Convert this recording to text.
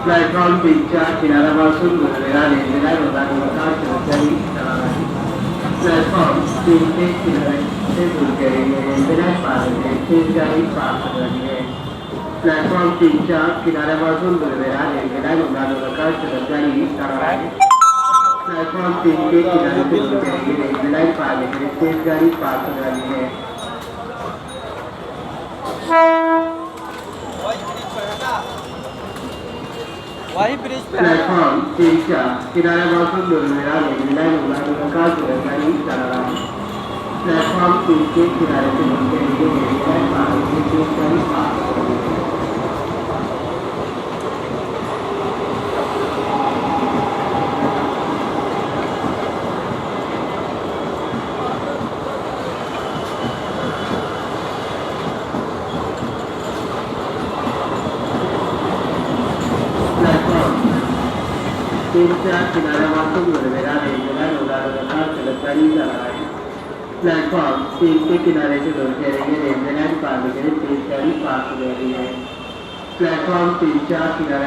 Platform 3च्या किनाऱ्यापासून घडलेला रेल्वेला रोगानुमता शहरी आहे. प्लॅटफॉर्म 3 के किनारे से जुड़े रेल्वेला पाहिजे शेजारी पास झाली आहे. प्लॅटफॉर्म 3च्या किनाऱ्यापासून घडलेला रेल्वेला रोगानुमता शहरी आहे. प्लॅटफॉर्म 3 के किनारे से जुड़े रेल्वेला पाहिजे शेजारी पास झाली आहे. प्लॅटफॉर्म 3च्या किनाऱ्यापासून घडलेला रेल्वेला रोगानुमता शहरी आहे. प्लॅटफॉर्म 3 के किनारे से जुड़े रेल्वेला पाहिजे शेजारी पास झाली आहे. ट्रेनच्या किनाऱ्यापासून घडलेला रेल्वेला रोगानुमता शहरी आहे. प्लॅटफॉर्म 3 के किनारे से जुड़े रेल्वेला पाहिजे शेजारी पास झाली आहे. प्लॅटफॉर्म 3च्या किनाऱ्या